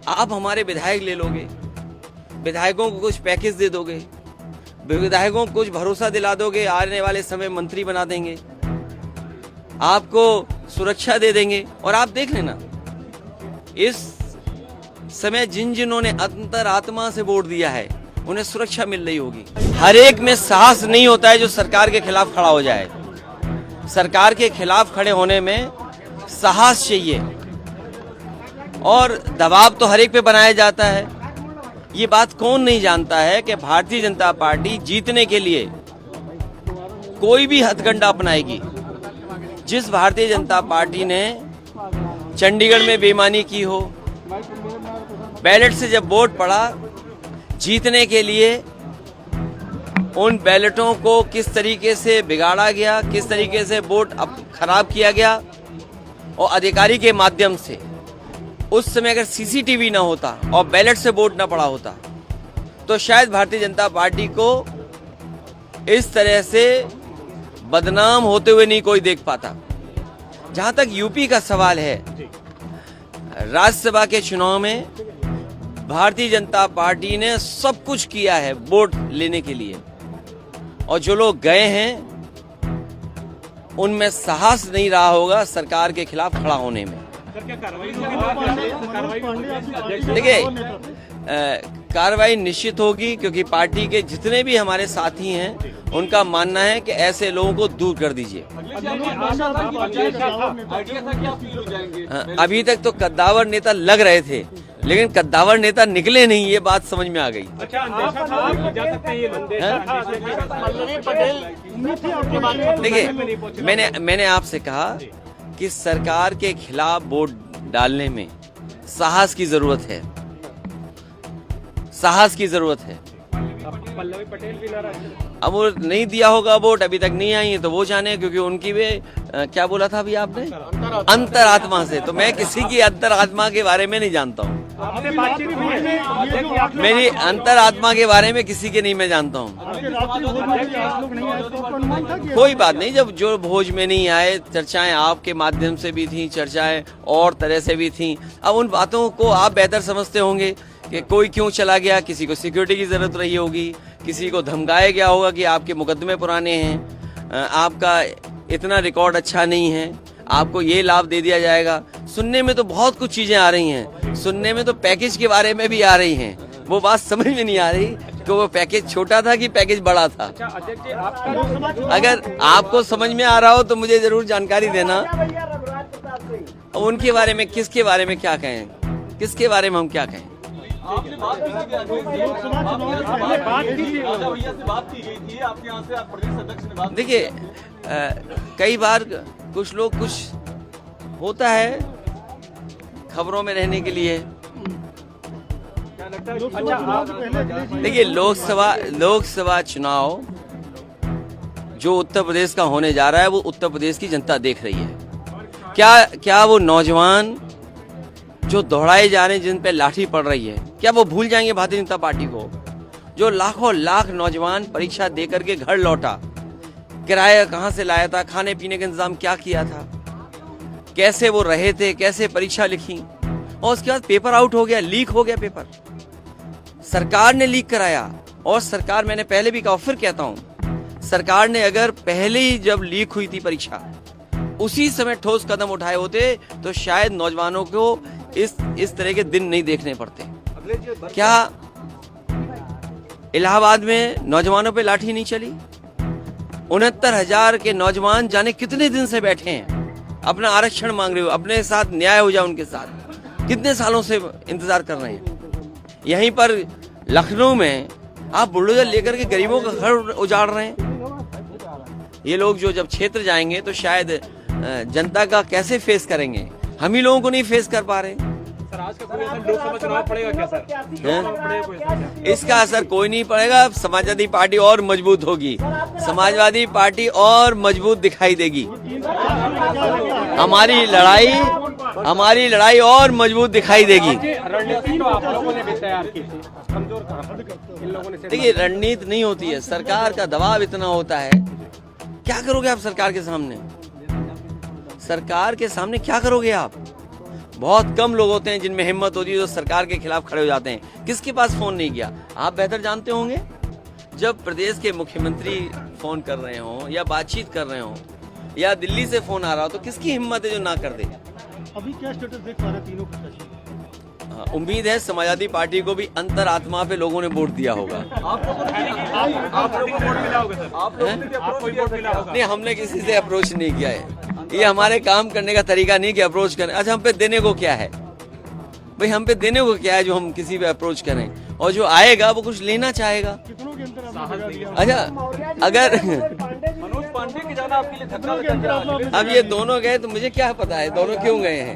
आप हमारे विधायक ले लोगे, विधायकों को कुछ पैकेज दे दोगे, विधायकों को कुछ भरोसा दिला दोगे, आने वाले समय मंत्री बना देंगे, आपको सुरक्षा दे देंगे। और आप देख लेना, इस समय जिन्होंने अंतरात्मा से वोट दिया है उन्हें सुरक्षा मिल रही होगी। हर एक में साहस नहीं होता है जो सरकार के खिलाफ खड़ा हो जाए। सरकार के खिलाफ खड़े होने में साहस चाहिए और दबाव तो हर एक पे बनाया जाता है। ये बात कौन नहीं जानता है कि भारतीय जनता पार्टी जीतने के लिए कोई भी हथकंडा अपनाएगी। जिस भारतीय जनता पार्टी ने चंडीगढ़ में बेईमानी की हो, बैलेट से जब वोट पड़ा, जीतने के लिए उन बैलेटों को किस तरीके से बिगाड़ा गया, किस तरीके से वोट खराब किया गया, और अधिकारी के माध्यम से उस समय अगर सीसीटीवी ना होता और बैलेट से वोट ना पड़ा होता तो शायद भारतीय जनता पार्टी को इस तरह से बदनाम होते हुए नहीं कोई देख पाता। जहां तक यूपी का सवाल है, राज्यसभा के चुनाव में भारतीय जनता पार्टी ने सब कुछ किया है वोट लेने के लिए, और जो लोग गए हैं उनमें साहस नहीं रहा होगा सरकार के खिलाफ खड़ा होने में। देखिए, कार्रवाई निश्चित होगी, क्योंकि पार्टी के जितने भी हमारे साथी हैं उनका मानना है कि ऐसे लोगों को दूर कर दीजिए। अभी तक तो कद्दावर नेता लग रहे थे, लेकिन कद्दावर नेता निकले नहीं, ये बात समझ में आ गई। देखिए, मैंने आपसे कहा कि सरकार के खिलाफ वोट डालने में साहस की जरूरत है, साहस की जरूरत है। अब वो नहीं दिया होगा वोट, अभी तक नहीं आई है, तो वो जाने, क्योंकि उनकी भी क्या बोला था अभी आपने, अंतरात्मा से। तो मैं किसी की अंतरात्मा के बारे में नहीं जानता हूँ, मेरी अंतरात्मा के बारे में किसी के नहीं मैं जानता हूँ। कोई बात नहीं, जब जो भोज में नहीं आए, चर्चाएं आपके माध्यम से भी थी, चर्चाएं और तरह से भी थी। अब उन बातों को आप बेहतर समझते होंगे कि कोई क्यों चला गया, किसी को सिक्योरिटी की जरूरत रही होगी, किसी को धमकाया गया होगा कि आपके मुकदमे पुराने हैं, आपका इतना रिकॉर्ड अच्छा नहीं है, आपको ये लाभ दे दिया जाएगा। सुनने में तो बहुत कुछ चीजें आ रही हैं, सुनने में तो पैकेज के बारे में भी आ रही हैं, वो बात समझ में नहीं आ रही कि वो पैकेज छोटा था कि पैकेज बड़ा था। अगर आपको समझ में आ रहा हो तो मुझे जरूर जानकारी देना। उनके बारे में, किसके बारे में क्या कहें, किसके बारे में हम क्या कहें। देखिए, कई बार कुछ लोग, कुछ होता है खबरों में रहने के लिए। देखिए, लोकसभा चुनाव जो उत्तर प्रदेश का होने जा रहा है, वो उत्तर प्रदेश की जनता देख रही है। क्या वो नौजवान जो दौड़ाए जा रहे हैं, जिन पे लाठी पड़ रही है, क्या वो भूल जाएंगे भारतीय जनता पार्टी को? जो लाखों लाख नौजवान परीक्षा दे करके घर लौटा, किराया कहां से लाया था, खाने पीने का इंतजाम क्या किया था, कैसे वो रहे थे, कैसे परीक्षा लिखी, और उसके बाद पेपर आउट हो गया, लीक हो गया पेपर, सरकार ने लीक कराया। और सरकार, मैंने पहले भी कहा, फिर कहता हूं, सरकार ने अगर पहले ही जब लीक हुई थी परीक्षा, उसी समय ठोस कदम उठाए होते तो शायद नौजवानों को इस तरह के दिन नहीं देखने पड़ते। क्या इलाहाबाद में नौजवानों पे लाठी नहीं चली? 69,000 के नौजवान जाने कितने दिन से बैठे हैं, अपना आरक्षण मांग रहे हो, अपने साथ न्याय हो जाए उनके साथ, कितने सालों से इंतजार कर रहे हैं। यहीं पर लखनऊ में आप बुलडोजर लेकर के गरीबों का घर उजाड़ रहे हैं। ये लोग जो जब क्षेत्र जाएंगे तो शायद जनता का कैसे फेस करेंगे, हम ही लोगों को नहीं फेस कर पा रहे। सर, आज का कोई असर लोकसभा चुनाव पड़ेगा क्या सर? इसका असर कोई नहीं पड़ेगा। समाजवादी पार्टी और मजबूत होगी, समाजवादी पार्टी और मजबूत दिखाई देगी। हमारी लड़ाई और मजबूत दिखाई देगी। रणनीति तो आप लोगों ने भी तैयार की थी, कमजोर करा इन लोगों ने। देखिए, रणनीति नहीं होती है, सरकार का दबाव इतना होता है। क्या करोगे आप सरकार के सामने? सरकार के सामने क्या करोगे आप? बहुत कम लोग होते हैं जिनमें हिम्मत होती है जो सरकार के खिलाफ खड़े हो जाते हैं। किसके पास फोन नहीं किया? आप बेहतर जानते होंगे। जब प्रदेश के मुख्यमंत्री फोन कर रहे हो या बातचीत कर रहे हो या दिल्ली से फोन आ रहा हो तो किसकी हिम्मत है जो ना कर दे? अभी क्या स्टेटस देख पा रहे तीनों प्रत्याशी? उम्मीद है समाजवादी पार्टी को भी अंतरात्मा पे लोगों ने वोट दिया होगा। आप लोगों को वोट मिला होगा सर? आप लोगों ने भी आपको वोट मिला होगा? नहीं, हमने किसी से अप्रोच नहीं किया है। ये हमारे काम करने का तरीका नहीं कि अप्रोच करें। अच्छा, हम पे देने को क्या है भाई? हम पे देने को क्या है जो हम किसी पे अप्रोच करें? और जो आएगा वो कुछ लेना चाहेगा। कितनों के अंदर आपने जगह दिया? अच्छा, अगर मनोज पांडे की जगह आपके लिए कितनों के अंदर आपने अब ये दोनों गए तो मुझे क्या पता है दोनों क्यों गए हैं।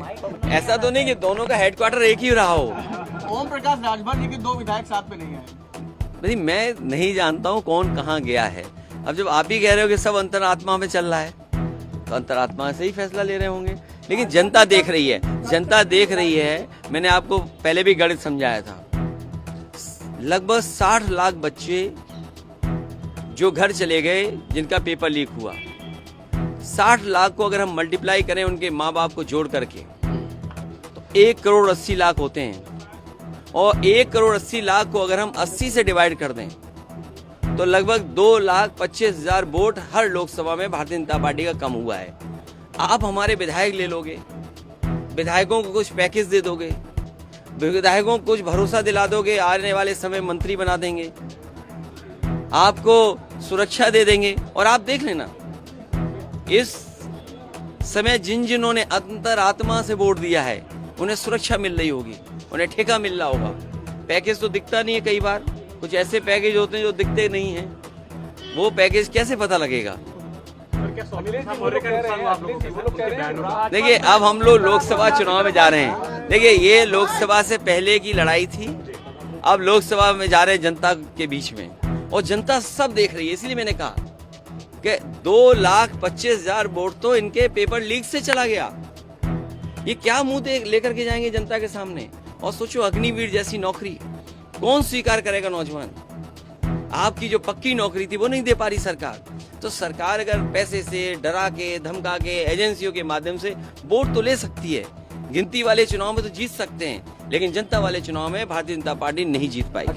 ऐसा तो नहीं कि दोनों का हेडक्वार्टर एक ही रहा हो। ओम प्रकाश राजभर जी के 2 विधायक साथ में नहीं आए। भाई मैं नहीं जानता हूँ कौन कहाँ गया है। अब जब आप ही कह रहे हो कि सब अंतरात्मा में चल रहा है तो अंतरात्मा से ही फैसला ले रहे होंगे। लेकिन जनता देख रही है, जनता देख रही है। मैंने आपको पहले भी गणित समझाया था। लगभग 60 लाख बच्चे जो घर चले गए जिनका पेपर लीक हुआ, 60 लाख को अगर हम मल्टीप्लाई करें उनके माँ बाप को जोड़ करके तो 1 करोड़ 80 लाख होते हैं। और 1 करोड़ 80 लाख को अगर हम 80 से डिवाइड कर दें तो लगभग 2,25,000 वोट हर लोकसभा में भारतीय जनता पार्टी का कम हुआ है। आप हमारे विधायक ले लोगे, विधायकों को कुछ पैकेज दे दोगे, विधायकों को कुछ भरोसा दिला दोगे, आने वाले समय मंत्री बना देंगे, आपको सुरक्षा दे देंगे। और आप देख लेना इस समय जिन्होंने अंतरात्मा से वोट दिया है उन्हें सुरक्षा मिल रही होगी, उन्हें ठेका मिल रहा होगा। पैकेज तो दिखता नहीं है, कई बार कुछ ऐसे पैकेज होते हैं जो दिखते नहीं हैं। वो पैकेज कैसे पता लगेगा? देखिए, अब हम लोग लोकसभा चुनाव में जा रहे हैं। देखिए, ये लोकसभा से पहले की लड़ाई थी, अब लोकसभा में जा रहे हैं जनता के बीच में, और जनता सब देख रही है। इसलिए मैंने कहा कि 2,25,000 वोट तो इनके पेपर लीक से चला गया। ये क्या मुंह लेकर के जाएंगे जनता के सामने? और सोचो, अग्निवीर जैसी नौकरी कौन स्वीकार करेगा? नौजवान, आपकी जो पक्की नौकरी थी वो नहीं दे पा रही सरकार। तो सरकार अगर पैसे से डरा के, धमका के, एजेंसियों के माध्यम से वोट तो ले सकती है, गिनती वाले चुनाव में तो जीत सकते हैं, लेकिन जनता वाले चुनाव में भारतीय जनता पार्टी नहीं जीत पाएगी।